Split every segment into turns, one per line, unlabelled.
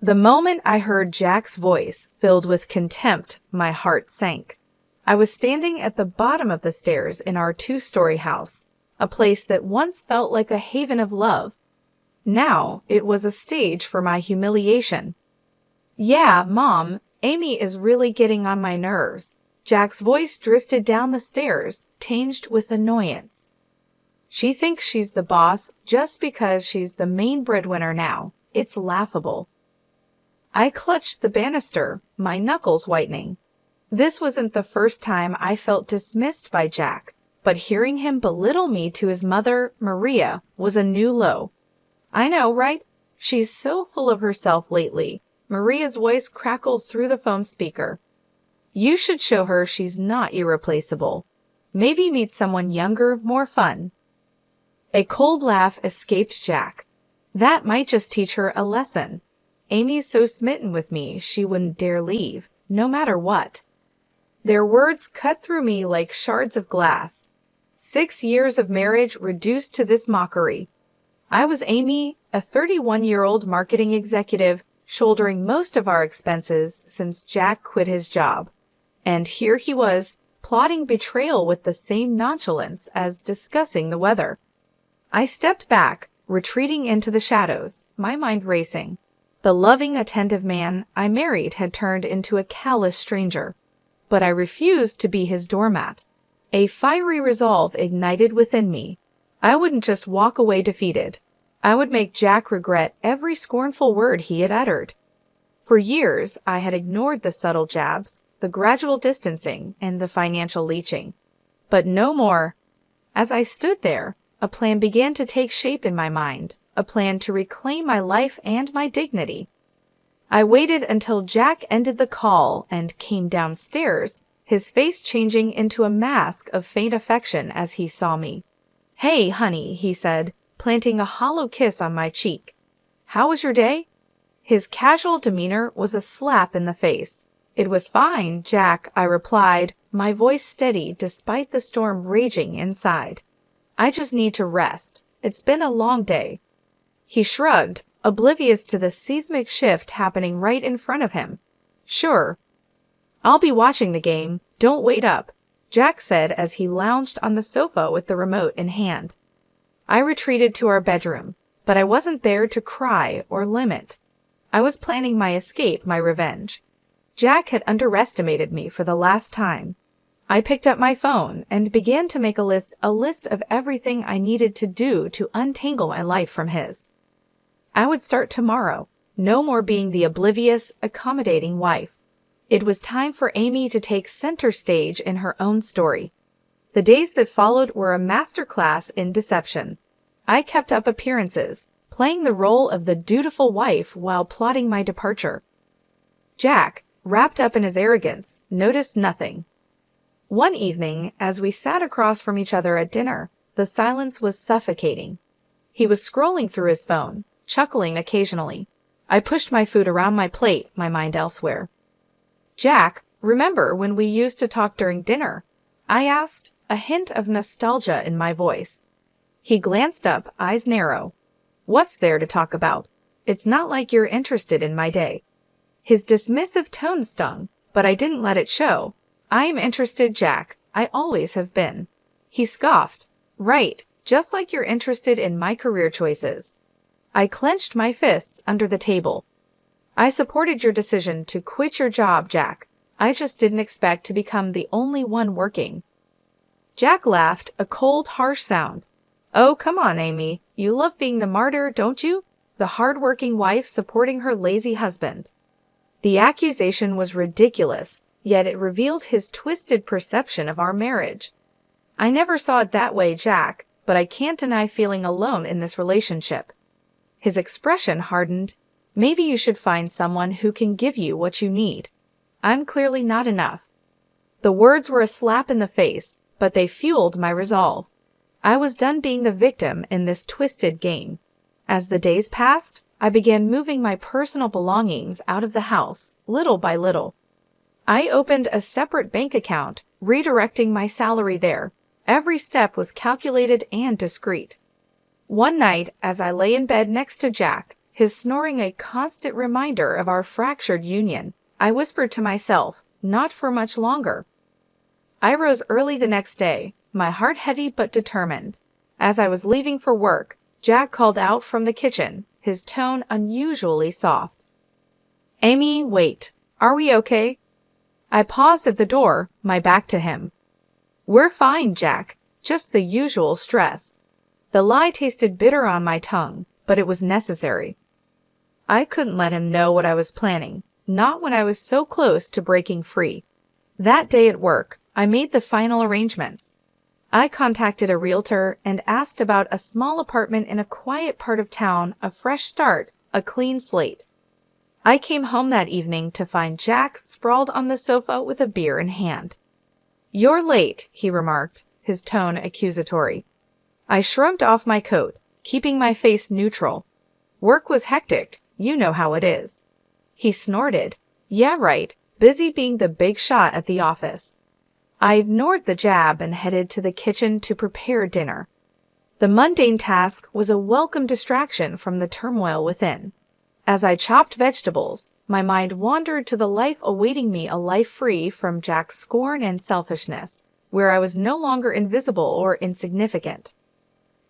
The moment I heard Jack's voice, filled with contempt, my heart sank. I was standing at the bottom of the stairs in our two-story house, a place that once felt like a haven of love. Now it was a stage for my humiliation. "Yeah, Mom, Amy is really getting on my nerves." Jack's voice drifted down the stairs, tinged with annoyance. "She thinks she's the boss just because she's the main breadwinner now. It's laughable." I clutched the banister, my knuckles whitening. This wasn't the first time I felt dismissed by Jack, but hearing him belittle me to his mother, Maria, was a new low. "I know, right? She's so full of herself lately." Maria's voice crackled through the phone speaker. "You should show her she's not irreplaceable. Maybe meet someone younger, more fun." A cold laugh escaped Jack. "That might just teach her a lesson. Amy's so smitten with me she wouldn't dare leave, no matter what." Their words cut through me like shards of glass. 6 years of marriage reduced to this mockery. I was Amy, a 31-year-old marketing executive, shouldering most of our expenses since Jack quit his job. And here he was, plotting betrayal with the same nonchalance as discussing the weather. I stepped back, retreating into the shadows, my mind racing. The loving, attentive man I married had turned into a callous stranger. But I refused to be his doormat. A fiery resolve ignited within me. I wouldn't just walk away defeated. I would make Jack regret every scornful word he had uttered. For years, I had ignored the subtle jabs, the gradual distancing, and the financial leeching. But no more. As I stood there, a plan began to take shape in my mind, a plan to reclaim my life and my dignity. I waited until Jack ended the call and came downstairs, his face changing into a mask of faint affection as he saw me. "Hey, honey," he said, planting a hollow kiss on my cheek. "How was your day?" His casual demeanor was a slap in the face. "It was fine, Jack," I replied, my voice steady despite the storm raging inside. "I just need to rest. It's been a long day." He shrugged, oblivious to the seismic shift happening right in front of him. "Sure. I'll be watching the game. Don't wait up," Jack said as he lounged on the sofa with the remote in hand. I retreated to our bedroom, but I wasn't there to cry or lament. I was planning my escape, my revenge. Jack had underestimated me for the last time. I picked up my phone and began to make a list of everything I needed to do to untangle my life from his. I would start tomorrow, no more being the oblivious, accommodating wife. It was time for Amy to take center stage in her own story. The days that followed were a masterclass in deception. I kept up appearances, playing the role of the dutiful wife while plotting my departure. Jack, wrapped up in his arrogance, noticed nothing. One evening, as we sat across from each other at dinner, the silence was suffocating. He was scrolling through his phone, chuckling occasionally. I pushed my food around my plate, my mind elsewhere. "Jack, remember when we used to talk during dinner?" I asked, a hint of nostalgia in my voice. He glanced up, eyes narrow. "What's there to talk about? It's not like you're interested in my day." His dismissive tone stung, but I didn't let it show. "I'm interested, Jack. I always have been." He scoffed. "Right, just like you're interested in my career choices." I clenched my fists under the table. "I supported your decision to quit your job, Jack. I just didn't expect to become the only one working." Jack laughed, a cold, harsh sound. "Oh, come on, Amy. You love being the martyr, don't you? The hard-working wife supporting her lazy husband." The accusation was ridiculous, yet it revealed his twisted perception of our marriage. "I never saw it that way, Jack, but I can't deny feeling alone in this relationship." His expression hardened. "Maybe you should find someone who can give you what you need. I'm clearly not enough." The words were a slap in the face, but they fueled my resolve. I was done being the victim in this twisted game. As the days passed, I began moving my personal belongings out of the house, little by little. I opened a separate bank account, redirecting my salary there. Every step was calculated and discreet. One night, as I lay in bed next to Jack, his snoring a constant reminder of our fractured union. I whispered to myself, not for much longer. I rose early the next day, my heart heavy but determined. As I was leaving for work, Jack called out from the kitchen, his tone unusually soft. "Amy, wait. Are we okay?" I paused at the door, my back to him. "We're fine, Jack. Just the usual stress." The lie tasted bitter on my tongue, but it was necessary. I couldn't let him know what I was planning, not when I was so close to breaking free. That day at work, I made the final arrangements. I contacted a realtor and asked about a small apartment in a quiet part of town, a fresh start, a clean slate. I came home that evening to find Jack sprawled on the sofa with a beer in hand. "You're late," he remarked, his tone accusatory. I shrugged off my coat, keeping my face neutral. "Work was hectic, you know how it is." He snorted. "Yeah, right, busy being the big shot at the office." I ignored the jab and headed to the kitchen to prepare dinner. The mundane task was a welcome distraction from the turmoil within. As I chopped vegetables, my mind wandered to the life awaiting me, a life free from Jack's scorn and selfishness, where I was no longer invisible or insignificant.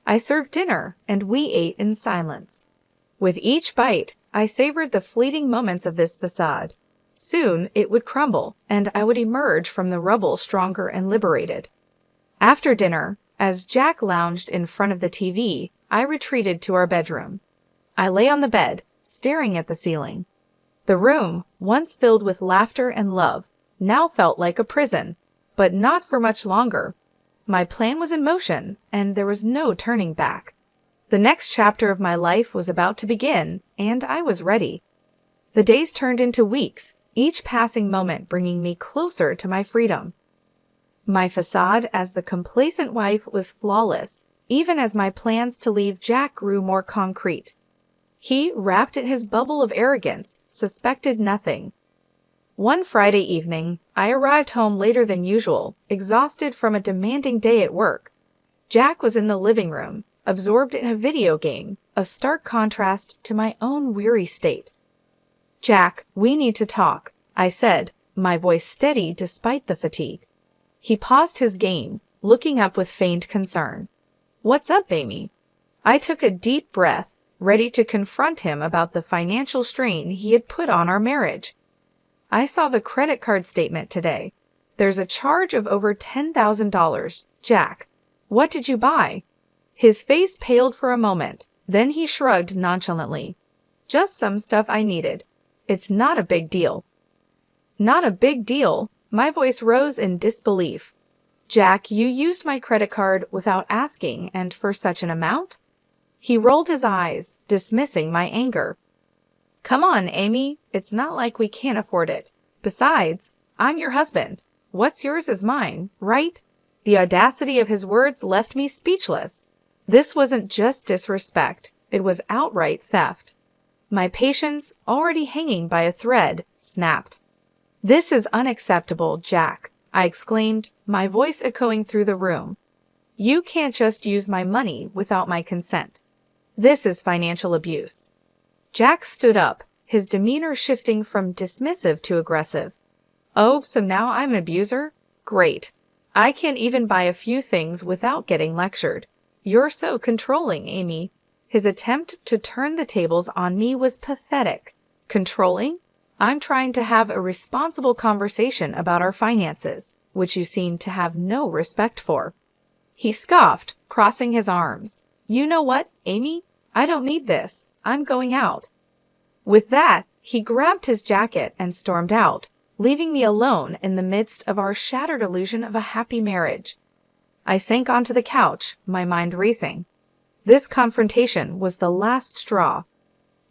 I served dinner, and we ate in silence. With each bite, I savored the fleeting moments of this facade. Soon it would crumble, and I would emerge from the rubble stronger and liberated. After dinner, as Jack lounged in front of the TV, I retreated to our bedroom. I lay on the bed, staring at the ceiling. The room, once filled with laughter and love, now felt like a prison, but not for much longer. My plan was in motion, and there was no turning back. The next chapter of my life was about to begin, and I was ready. The days turned into weeks, each passing moment bringing me closer to my freedom. My facade as the complacent wife was flawless, even as my plans to leave Jack grew more concrete. He, wrapped in his bubble of arrogance, suspected nothing. One Friday evening, I arrived home later than usual, exhausted from a demanding day at work. Jack was in the living room, absorbed in a video game, a stark contrast to my own weary state. "Jack, we need to talk," I said, my voice steady despite the fatigue. He paused his game, looking up with feigned concern. "What's up, Amy?" I took a deep breath, ready to confront him about the financial strain he had put on our marriage. "I saw the credit card statement today. There's a charge of over $10,000, Jack. What did you buy?" His face paled for a moment, then he shrugged nonchalantly. "Just some stuff I needed. It's not a big deal." "Not a big deal?" My voice rose in disbelief. "Jack, you used my credit card without asking, and for such an amount?" He rolled his eyes, dismissing my anger. "Come on, Amy. It's not like we can't afford it. Besides, I'm your husband. What's yours is mine, right?" The audacity of his words left me speechless. This wasn't just disrespect. It was outright theft. My patience, already hanging by a thread, snapped. "This is unacceptable, Jack," I exclaimed, my voice echoing through the room. "You can't just use my money without my consent. This is financial abuse." Jack stood up, his demeanor shifting from dismissive to aggressive. "Oh, so now I'm an abuser? Great. I can't even buy a few things without getting lectured. You're so controlling, Amy." His attempt to turn the tables on me was pathetic. Controlling? I'm trying to have a responsible conversation about our finances, which you seem to have no respect for. He scoffed, crossing his arms. "You know what, Amy? I don't need this. I'm going out." With that, he grabbed his jacket and stormed out, leaving me alone in the midst of our shattered illusion of a happy marriage. I sank onto the couch, my mind racing. This confrontation was the last straw.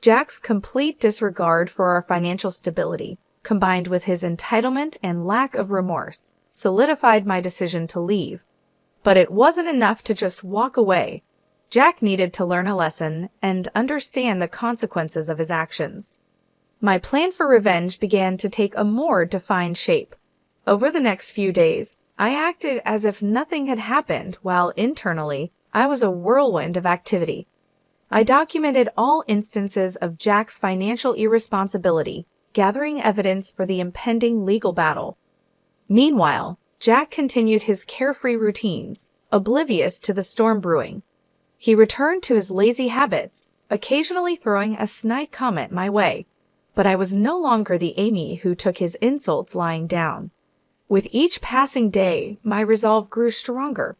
Jack's complete disregard for our financial stability, combined with his entitlement and lack of remorse, solidified my decision to leave. But it wasn't enough to just walk away. Jack needed to learn a lesson and understand the consequences of his actions. My plan for revenge began to take a more defined shape. Over the next few days, I acted as if nothing had happened while internally I was a whirlwind of activity. I documented all instances of Jack's financial irresponsibility, gathering evidence for the impending legal battle. Meanwhile, Jack continued his carefree routines, oblivious to the storm brewing. He returned to his lazy habits, occasionally throwing a snide comment my way. But I was no longer the Amy who took his insults lying down. With each passing day, my resolve grew stronger.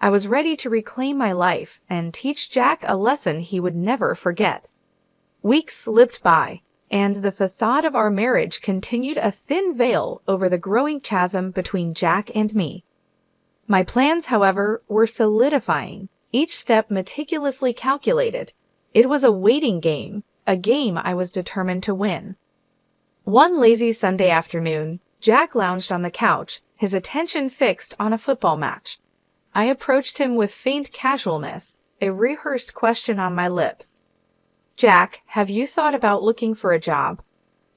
I was ready to reclaim my life and teach Jack a lesson he would never forget. Weeks slipped by, and the facade of our marriage continued a thin veil over the growing chasm between Jack and me. My plans, however, were solidifying, each step meticulously calculated. It was a waiting game, a game I was determined to win. One lazy Sunday afternoon, Jack lounged on the couch, his attention fixed on a football match. I approached him with faint casualness, a rehearsed question on my lips. "Jack, have you thought about looking for a job?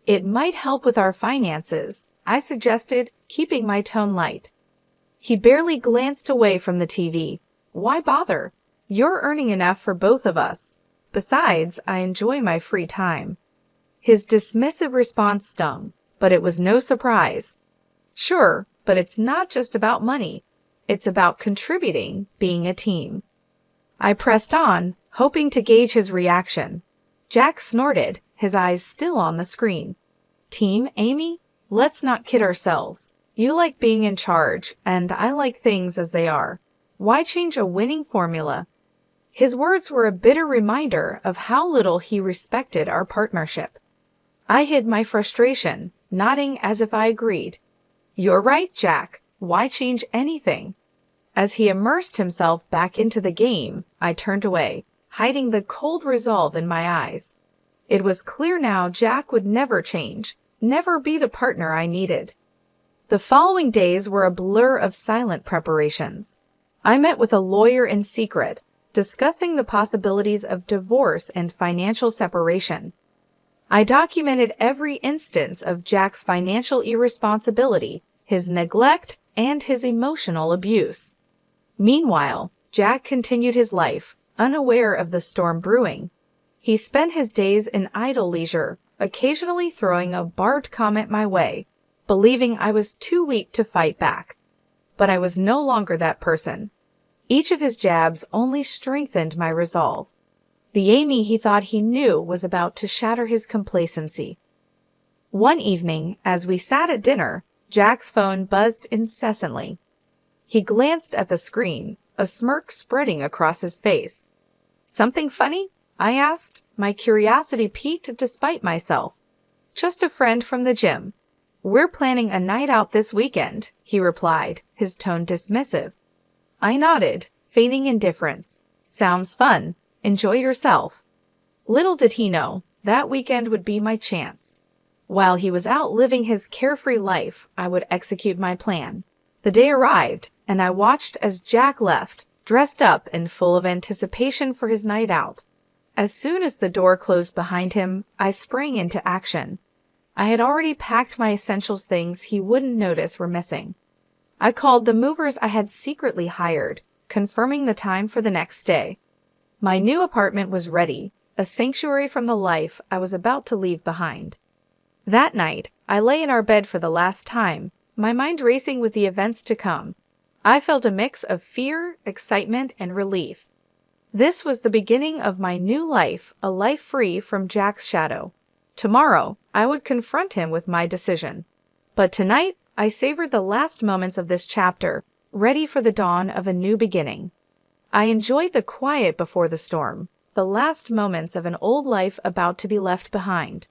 It might help with our finances," I suggested, keeping my tone light. He barely glanced away from the TV. "Why bother? You're earning enough for both of us. Besides, I enjoy my free time." His dismissive response stung, but it was no surprise. "Sure, but it's not just about money. It's about contributing, being a team." I pressed on, hoping to gauge his reaction. Jack snorted, his eyes still on the screen. "Team, Amy? Let's not kid ourselves. You like being in charge, and I like things as they are. Why change a winning formula?" His words were a bitter reminder of how little he respected our partnership. I hid my frustration, nodding as if I agreed. "You're right, Jack. Why change anything?" As he immersed himself back into the game, I turned away, hiding the cold resolve in my eyes. It was clear now Jack would never change, never be the partner I needed. The following days were a blur of silent preparations. I met with a lawyer in secret, discussing the possibilities of divorce and financial separation. I documented every instance of Jack's financial irresponsibility, his neglect, and his emotional abuse. Meanwhile, Jack continued his life, unaware of the storm brewing. He spent his days in idle leisure, occasionally throwing a barbed comment my way, believing I was too weak to fight back. But I was no longer that person. Each of his jabs only strengthened my resolve. The Amy he thought he knew was about to shatter his complacency. One evening, as we sat at dinner, Jack's phone buzzed incessantly. He glanced at the screen, a smirk spreading across his face. "Something funny?" I asked, my curiosity piqued despite myself. "Just a friend from the gym. We're planning a night out this weekend," he replied, his tone dismissive. I nodded, feigning indifference. "Sounds fun. Enjoy yourself." Little did he know, that weekend would be my chance. While he was out living his carefree life, I would execute my plan. The day arrived, and I watched as Jack left, dressed up and full of anticipation for his night out. As soon as the door closed behind him, I sprang into action. I had already packed my essentials, things he wouldn't notice were missing. I called the movers I had secretly hired, confirming the time for the next day. My new apartment was ready, a sanctuary from the life I was about to leave behind. That night, I lay in our bed for the last time, my mind racing with the events to come. I felt a mix of fear, excitement, and relief. This was the beginning of my new life, a life free from Jack's shadow. Tomorrow, I would confront him with my decision. But tonight, I savored the last moments of this chapter, ready for the dawn of a new beginning. I enjoyed the quiet before the storm, the last moments of an old life about to be left behind.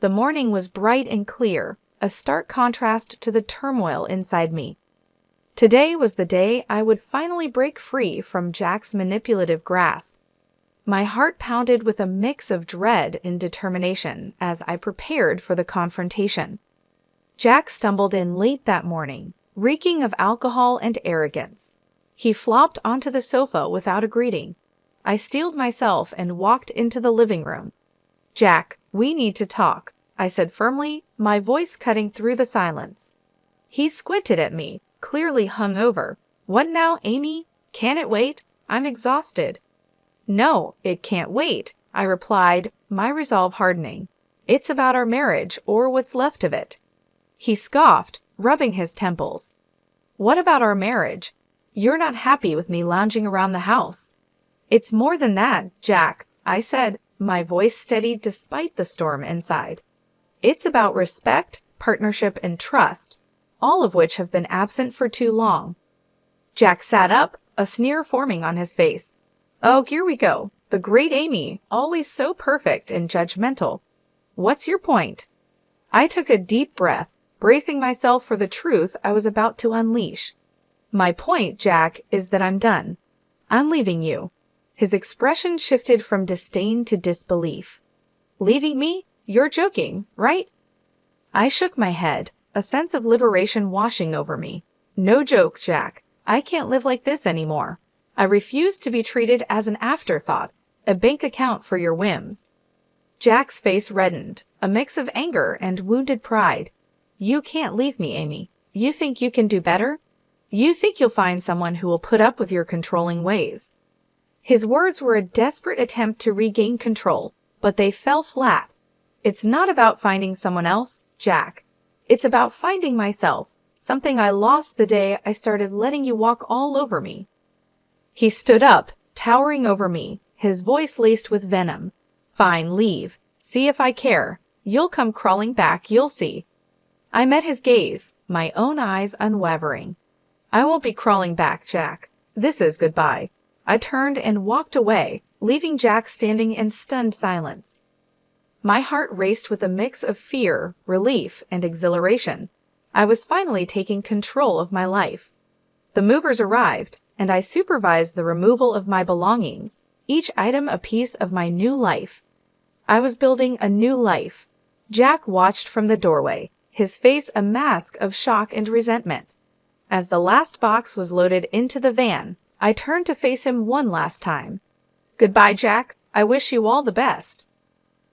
The morning was bright and clear, a stark contrast to the turmoil inside me. Today was the day I would finally break free from Jack's manipulative grasp. My heart pounded with a mix of dread and determination as I prepared for the confrontation. Jack stumbled in late that morning, reeking of alcohol and arrogance. He flopped onto the sofa without a greeting. I steeled myself and walked into the living room. "Jack, we need to talk," I said firmly, my voice cutting through the silence. He squinted at me, clearly hungover. "What now, Amy? Can it wait? I'm exhausted." No, it can't wait, I replied, my resolve hardening. It's about our marriage, or what's left of it. He scoffed, rubbing his temples. What about our marriage? You're not happy with me lounging around the house. It's more than that, Jack, I said, my voice steadied despite the storm inside. It's about respect, partnership, and trust, all of which have been absent for too long. Jack sat up, a sneer forming on his face. Oh, here we go. The great Amy, always so perfect and judgmental. What's your point? I took a deep breath, bracing myself for the truth I was about to unleash. My point, Jack, is that I'm done. I'm leaving you. His expression shifted from disdain to disbelief. Leaving me? You're joking, right? I shook my head, a sense of liberation washing over me. No joke, Jack. I can't live like this anymore. I refuse to be treated as an afterthought, a bank account for your whims. Jack's face reddened, a mix of anger and wounded pride. You can't leave me, Amy. You think you can do better? You think you'll find someone who will put up with your controlling ways. His words were a desperate attempt to regain control, but they fell flat. It's not about finding someone else, Jack. It's about finding myself, something I lost the day I started letting you walk all over me. He stood up, towering over me, his voice laced with venom. Fine, leave. See if I care. You'll come crawling back, you'll see. I met his gaze, my own eyes unwavering. I won't be crawling back, Jack. This is goodbye. I turned and walked away, leaving Jack standing in stunned silence. My heart raced with a mix of fear, relief, and exhilaration. I was finally taking control of my life. The movers arrived, and I supervised the removal of my belongings, each item a piece of my new life. I was building a new life. Jack watched from the doorway, his face a mask of shock and resentment. As the last box was loaded into the van, I turned to face him one last time. Goodbye, Jack. I wish you all the best.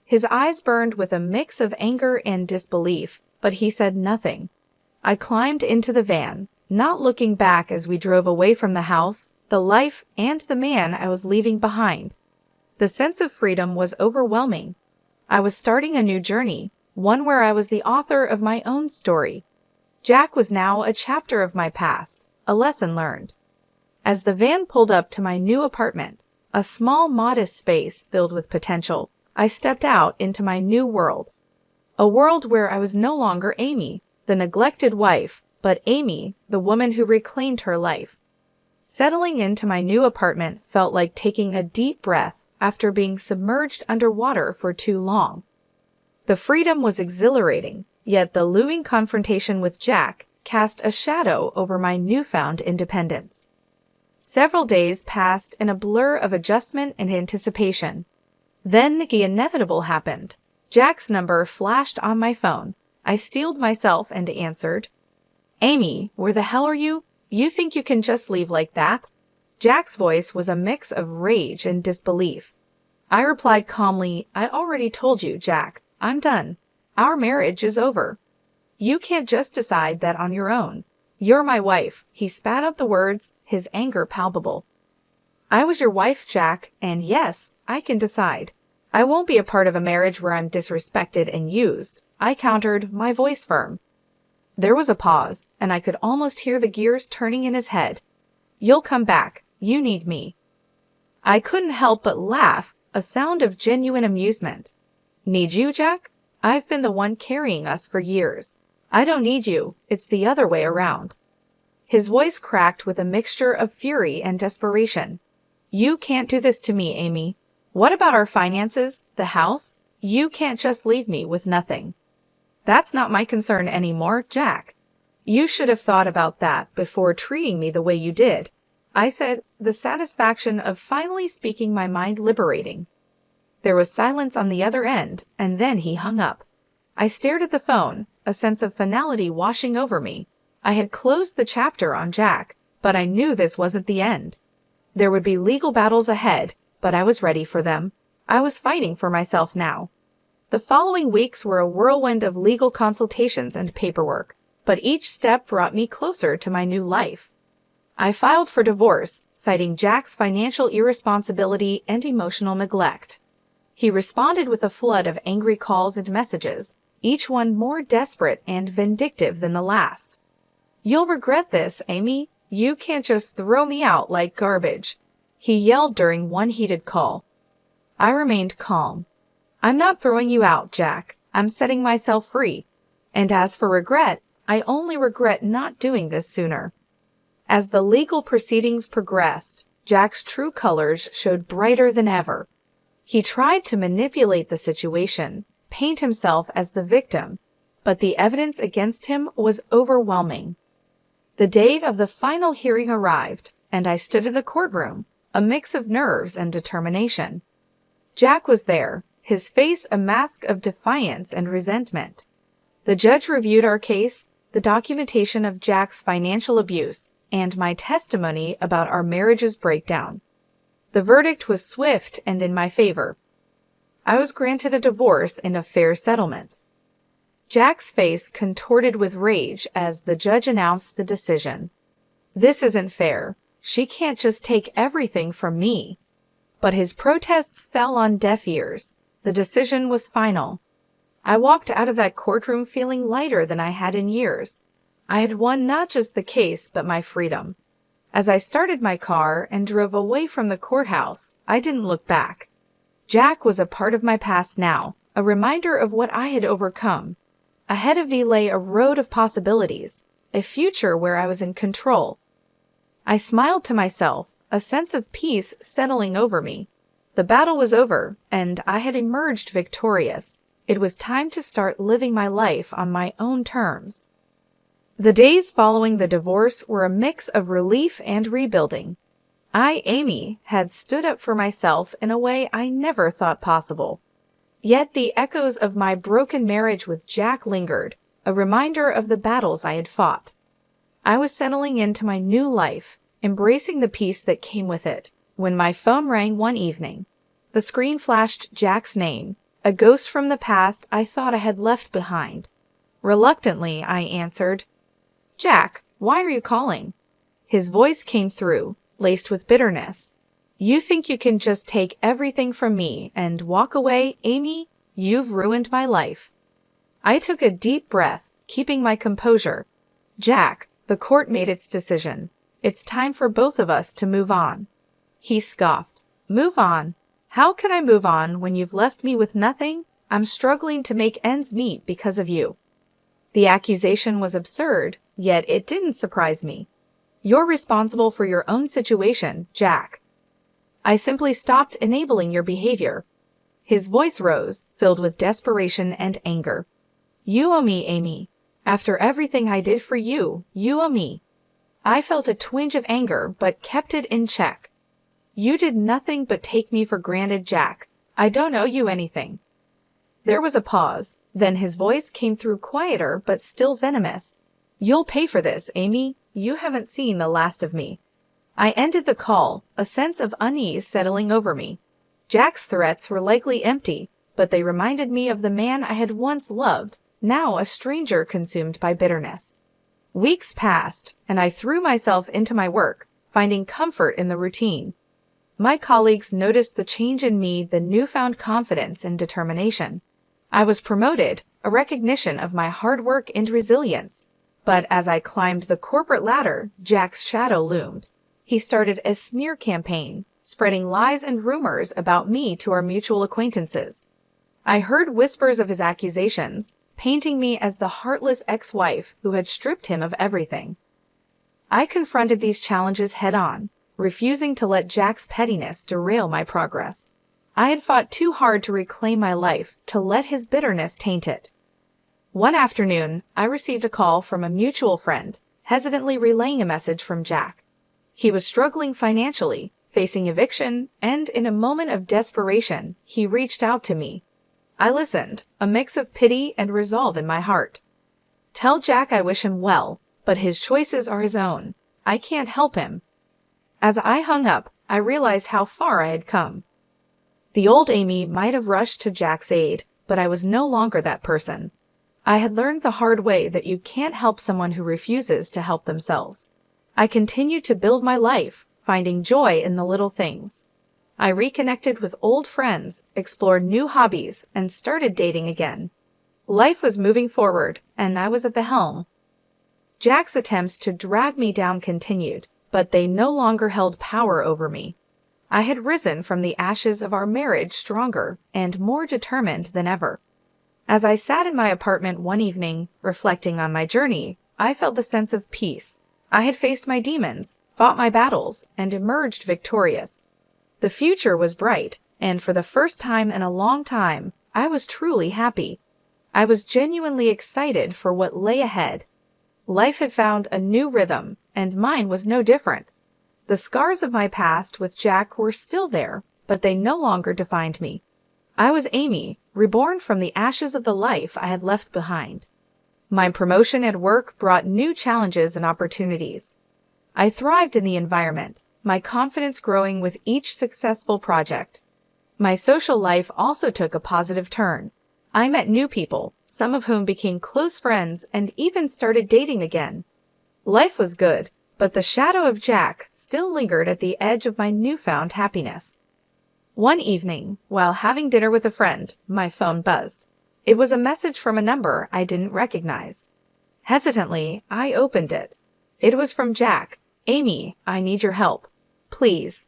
His eyes burned with a mix of anger and disbelief, but he said nothing. I climbed into the van, not looking back as we drove away from the house, the life, and the man I was leaving behind. The sense of freedom was overwhelming. I was starting a new journey, one where I was the author of my own story. Jack was now a chapter of my past, a lesson learned. As the van pulled up to my new apartment, a small, modest space filled with potential, I stepped out into my new world. A world where I was no longer Amy, the neglected wife, but Amy, the woman who reclaimed her life. Settling into my new apartment felt like taking a deep breath after being submerged underwater for too long. The freedom was exhilarating, yet the looming confrontation with Jack cast a shadow over my newfound independence. Several days passed in a blur of adjustment and anticipation. Then the inevitable happened. Jack's number flashed on my phone. I steeled myself and answered. Amy, where the hell are you? You think you can just leave like that? Jack's voice was a mix of rage and disbelief. I replied calmly, I'd already told you, Jack. I'm done. Our marriage is over. You can't just decide that on your own. You're my wife. He spat out the words, his anger palpable. I was your wife, Jack, and yes, I can decide. I won't be a part of a marriage where I'm disrespected and used, I countered, my voice firm. There was a pause, and I could almost hear the gears turning in his head. You'll come back. You need me. I couldn't help but laugh, a sound of genuine amusement. Need you, Jack? I've been the one carrying us for years. I don't need you. It's the other way around. His voice cracked with a mixture of fury and desperation. You can't do this to me, Amy. What about our finances, the house? You can't just leave me with nothing. That's not my concern anymore, Jack. You should have thought about that before treating me the way you did, I said, the satisfaction of finally speaking my mind liberating. There was silence on the other end, and then he hung up. I stared at the phone, a sense of finality washing over me. I had closed the chapter on Jack, but I knew this wasn't the end. There would be legal battles ahead, but I was ready for them. I was fighting for myself now. The following weeks were a whirlwind of legal consultations and paperwork, but each step brought me closer to my new life. I filed for divorce, citing Jack's financial irresponsibility and emotional neglect. He responded with a flood of angry calls and messages, each one more desperate and vindictive than the last. "You'll regret this, Amy. You can't just throw me out like garbage," he yelled during one heated call. I remained calm. "I'm not throwing you out, Jack. I'm setting myself free. And as for regret, I only regret not doing this sooner." As the legal proceedings progressed, Jack's true colors showed brighter than ever. He tried to manipulate the situation, paint himself as the victim, but the evidence against him was overwhelming. The date of the final hearing arrived, and I stood in the courtroom, a mix of nerves and determination. Jack was there, his face a mask of defiance and resentment. The judge reviewed our case, the documentation of Jack's financial abuse, and my testimony about our marriage's breakdown. The verdict was swift and in my favor. I was granted a divorce and a fair settlement. Jack's face contorted with rage as the judge announced the decision. "This isn't fair. She can't just take everything from me." But his protests fell on deaf ears. The decision was final. I walked out of that courtroom feeling lighter than I had in years. I had won not just the case, but my freedom. As I started my car and drove away from the courthouse, I didn't look back. Jack was a part of my past now, a reminder of what I had overcome. Ahead of me lay a road of possibilities, a future where I was in control. I smiled to myself, a sense of peace settling over me. The battle was over, and I had emerged victorious. It was time to start living my life on my own terms. The days following the divorce were a mix of relief and rebuilding. I, Amy, had stood up for myself in a way I never thought possible. Yet the echoes of my broken marriage with Jack lingered, a reminder of the battles I had fought. I was settling into my new life, embracing the peace that came with it, when my phone rang one evening. The screen flashed Jack's name, a ghost from the past I thought I had left behind. Reluctantly, I answered. "Jack, why are you calling?" His voice came through, laced with bitterness. "You think you can just take everything from me and walk away, Amy? You've ruined my life." I took a deep breath, keeping my composure. "Jack, the court made its decision. It's time for both of us to move on." He scoffed. "Move on? How can I move on when you've left me with nothing? I'm struggling to make ends meet because of you." The accusation was absurd, yet it didn't surprise me. "You're responsible for your own situation, Jack. I simply stopped enabling your behavior." His voice rose, filled with desperation and anger. "You owe me, Amy. After everything I did for you, you owe me." I felt a twinge of anger, but kept it in check. "You did nothing but take me for granted, Jack. I don't owe you anything." There was a pause. Then his voice came through quieter but still venomous. "You'll pay for this, Amy. You haven't seen the last of me." I ended the call, a sense of unease settling over me. Jack's threats were likely empty, but they reminded me of the man I had once loved, now a stranger consumed by bitterness. Weeks passed, and I threw myself into my work, finding comfort in the routine. My colleagues noticed the change in me, the newfound confidence and determination. I was promoted, a recognition of my hard work and resilience. But as I climbed the corporate ladder, Jack's shadow loomed. He started a smear campaign, spreading lies and rumors about me to our mutual acquaintances. I heard whispers of his accusations, painting me as the heartless ex-wife who had stripped him of everything. I confronted these challenges head-on, refusing to let Jack's pettiness derail my progress. I had fought too hard to reclaim my life, to let his bitterness taint it. One afternoon, I received a call from a mutual friend, hesitantly relaying a message from Jack. He was struggling financially, facing eviction, and in a moment of desperation, he reached out to me. I listened, a mix of pity and resolve in my heart. "Tell Jack I wish him well, but his choices are his own. I can't help him." As I hung up, I realized how far I had come. The old Amy might have rushed to Jack's aid, but I was no longer that person. I had learned the hard way that you can't help someone who refuses to help themselves. I continued to build my life, finding joy in the little things. I reconnected with old friends, explored new hobbies, and started dating again. Life was moving forward, and I was at the helm. Jack's attempts to drag me down continued, but they no longer held power over me. I had risen from the ashes of our marriage stronger and more determined than ever. As I sat in my apartment one evening, reflecting on my journey, I felt a sense of peace. I had faced my demons, fought my battles, and emerged victorious. The future was bright, and for the first time in a long time, I was truly happy. I was genuinely excited for what lay ahead. Life had found a new rhythm, and mine was no different. The scars of my past with Jack were still there, but they no longer defined me. I was Amy, reborn from the ashes of the life I had left behind. My promotion at work brought new challenges and opportunities. I thrived in the environment, my confidence growing with each successful project. My social life also took a positive turn. I met new people, some of whom became close friends and even started dating again. Life was good, but the shadow of Jack still lingered at the edge of my newfound happiness. One evening, while having dinner with a friend, my phone buzzed. It was a message from a number I didn't recognize. Hesitantly, I opened it. It was from Jack. "Amy, I need your help. Please."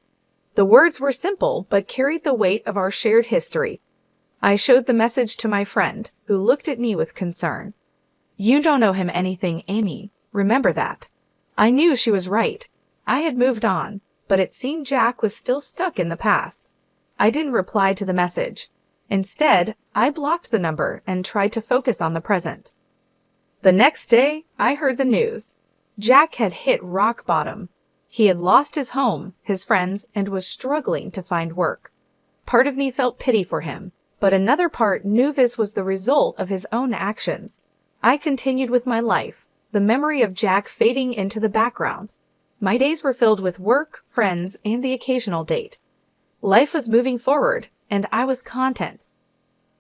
The words were simple, but carried the weight of our shared history. I showed the message to my friend, who looked at me with concern. "You don't owe him anything, Amy. Remember that." I knew she was right. I had moved on, but it seemed Jack was still stuck in the past. I didn't reply to the message. Instead, I blocked the number and tried to focus on the present. The next day, I heard the news. Jack had hit rock bottom. He had lost his home, his friends, and was struggling to find work. Part of me felt pity for him, but another part knew this was the result of his own actions. I continued with my life, the memory of Jack fading into the background. My days were filled with work, friends, and the occasional date. Life was moving forward, and I was content.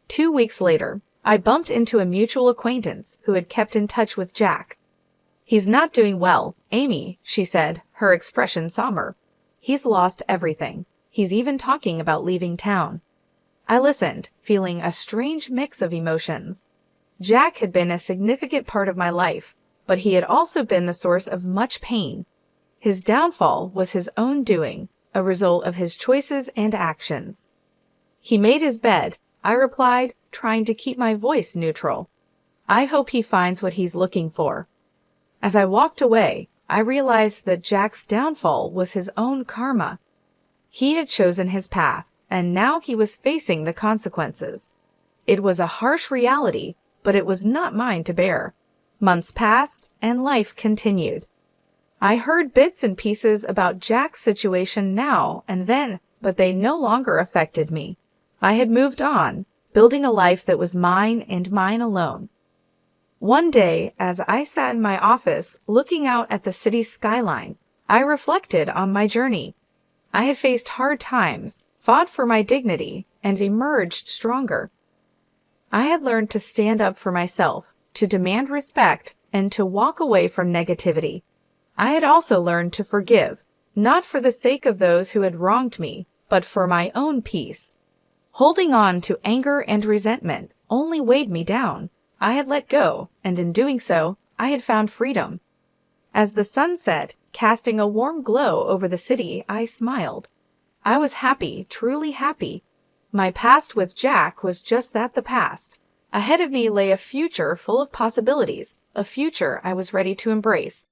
2 weeks later, I bumped into a mutual acquaintance who had kept in touch with Jack. "He's not doing well, Amy," she said, her expression somber. "He's lost everything. He's even talking about leaving town." I listened, feeling a strange mix of emotions. Jack had been a significant part of my life, but he had also been the source of much pain. His downfall was his own doing, a result of his choices and actions. "He made his bed," I replied, trying to keep my voice neutral. "I hope he finds what he's looking for." As I walked away, I realized that Jack's downfall was his own karma. He had chosen his path, and now he was facing the consequences. It was a harsh reality, but it was not mine to bear. Months passed, and life continued. I heard bits and pieces about Jack's situation now and then, but they no longer affected me. I had moved on, building a life that was mine and mine alone. One day, as I sat in my office looking out at the city's skyline, I reflected on my journey. I had faced hard times, fought for my dignity, and emerged stronger. I had learned to stand up for myself, to demand respect, and to walk away from negativity. I had also learned to forgive, not for the sake of those who had wronged me, but for my own peace. Holding on to anger and resentment only weighed me down. I had let go, and in doing so, I had found freedom. As the sun set, casting a warm glow over the city, I smiled. I was happy, truly happy. My past with Jack was just that, the past. Ahead of me lay a future full of possibilities, a future I was ready to embrace.